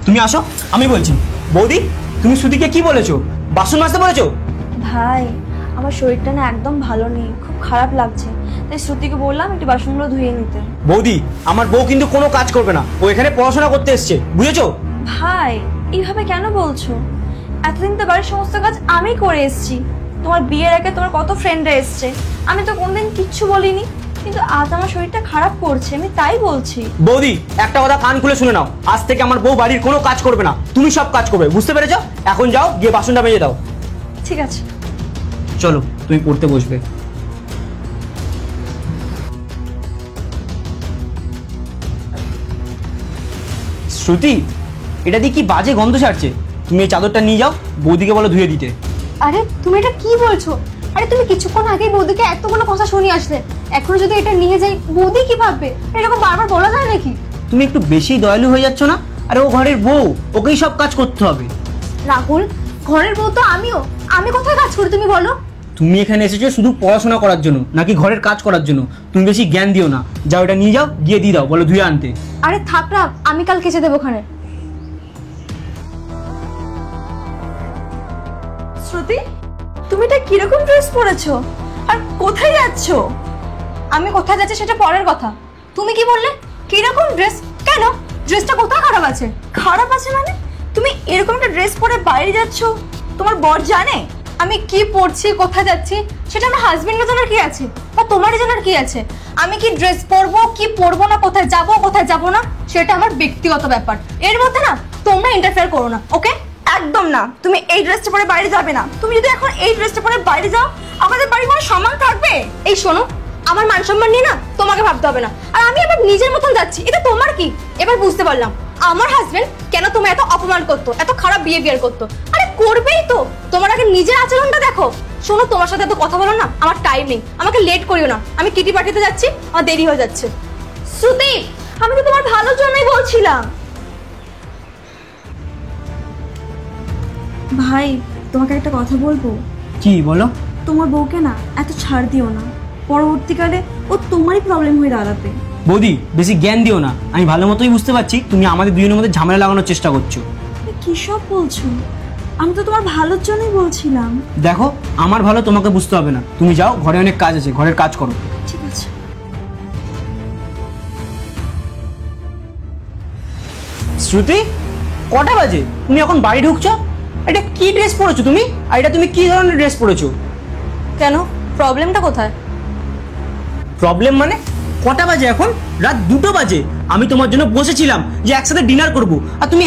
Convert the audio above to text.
তুমি আসো, আমি বলছি। বৌদি, তুমি শ্রুতিকে কি বলেছো? বাসন মাজতে বলেছো? ভাই, আমার শরীরটা না একদম ভালো নেই, খুব খারাপ লাগছে, তাই শ্রুতিকে বললাম একটু বাসনগুলো ধুয়ে নিতে। বৌদি, আমার বউ কিন্তু কোনো কাজ করবে না, ও এখানে পড়াশোনা করতে এসছে, বুঝেছো? ভাই, এইভাবে কেন বলছো? এতদিন তো বাড়ির সমস্ত কাজ আমি করে এসেছি। তোমার বিয়ের আগে তোমার কত ফ্রেন্ডরা এসছে, আমি তো কোনদিন কিচ্ছু বলিনি, কিন্তু আজ আমার শরীরটা খারাপ করছে, আমি তাই বলছি। বৌদি, একটা কথা কান খুলে শুনে নাও, আজ থেকে আমার বউ বাড়ির কোনো কাজ করবে না, তুমি সব কাজ করবে, বুঝতে পেরেছো? এখন যাও, গিয়ে বাসনটা মেজে দাও। ঠিক আছে, চলো, তুমি পড়তে বসবে। শ্রুতি, এটা দিয়ে কি বাজে গন্ধ ছাড়ছে। তুমি এই চাদরটা নিয়ে যাও, বৌদিকে বলো ধুয়ে দিতে। আরে তুমি এটা কি বলছো? আরে তুমি কিছুক্ষণ আগেই বৌদিকে এতগুলো কথা শুনিয়ে আসলে, এখন যদি এটা নিয়ে যাই বৌদি কি ভাববে? এরকম বারবার বলা যায় নাকি? তুমি একটু বেশি দয়ালু হয়ে যাচ্ছ না? আরে ও ঘরের বউ, ওকেই সব কাজ করতে হবে। রাহুল, ঘরের বউ তো আমিও, আমি কোথায় কাজ করি তুমি বলো? তুমি এখানে এসেছো শুধু পড়াশোনা করার জন্য নাকি ঘরের কাজ করার জন্য? তুমি বেশি জ্ঞান দিও না, যাও এটা নিয়ে যাও, গিয়ে দিয়ে দাও, বলো ধুয়ে আনতে। আরে থাক না, আমি কাল কেচে দেবো ওখানে। শ্রুতি, তুমি এটা কিরকম ড্রেস পরেছো আর কোথায় যাচ্ছো? আমি কোথায় যাচ্ছি সেটা পরের কথা। তুমি কি বললে? কিরকম ড্রেস? কেন? ড্রেসটা কোথায় খারাপ আছে? খারাপ আছে মানে? তুমি এরকম একটা ড্রেস পরে বাইরে যাচ্ছো, তোমার বর জানে? আমি কি পরছি, কোথায় যাচ্ছি সেটা আমার হাজবেন্ডের জানার কি আছে, বা তোমারই জানার কি আছে? আমি কি ড্রেস পরবো কি পরবো না, কোথায় যাবো না, সেটা আমার ব্যক্তিগত ব্যাপার। এর মধ্যে না তোমরা ইন্টারফেয়ার করো না, ওকে? একদম না, তুমি এই ড্রেসটা পরে বাইরে যাবে না। তুমি যদি এখন এই ড্রেসটা পরে বাইরে যাও, আমাদের বাড়ির কোনো সম্মান থাকবে? এই শোনো, আমার মান সম্মান নিয়ে না তোমাকে ভাবতে হবে না, আর আমি আবার নিজের মতন যাচ্ছি, এটা তোমার কি? এবার বুঝতে পারলাম আমার হাজবেন্ড কেন তোমায় এত অপমান করতো, এত খারাপ বিহেভিয়ার করতো। আরে করবেই তো, তোমার আগে নিজের আচরণটা দেখো। শোনো, তোমার সাথে এত কথা বলো না, আমার টাইম নেই, আমাকে লেট করিও না, আমি কিটি পার্টিতে যাচ্ছি, আমার দেরি হয়ে যাচ্ছে। শ্রুতি, আমি তো তোমার ভালোর জন্যই বলছিলাম। ভাই, তোমাকে একটা কথা বলবো। কি বলো? তোমার বউকে না এত ছাড় দিও না, পরবর্তীকালে ও তোমারই প্রবলেম হয়ে দাঁড়াবে। বৌদি, বেশি জ্ঞান দিও না, আমি ভালো মতোই বুঝতে পারছি তুমি আমাদের দুজনের মধ্যে ঝামেলা লাগানোর চেষ্টা করছো। কি সব বলছো? আমি তো তোমার ভালোর জন্যই বলছিলাম। দেখো, আমার ভালো তোমাকে বুঝতে হবে না, তুমি যাও, ঘরে অনেক কাজ আছে, ঘরের কাজ করো। ঠিক আছে। শ্রুতি, কটা বাজে? তুমি এখন বাড়ি ঢুকছো? এটা কি ড্রেস পরেছো তুমি? আর এটা তুমি কি ধরনের ড্রেস পরেছো? কেন, প্রবলেমটা কোথায়? প্রবলেম মানে? কটা বাজে এখন? রাত 2টো বাজে। আমি তোমার জন্য বসেছিলাম যে একসাথে ডিনার করব, আর তুমি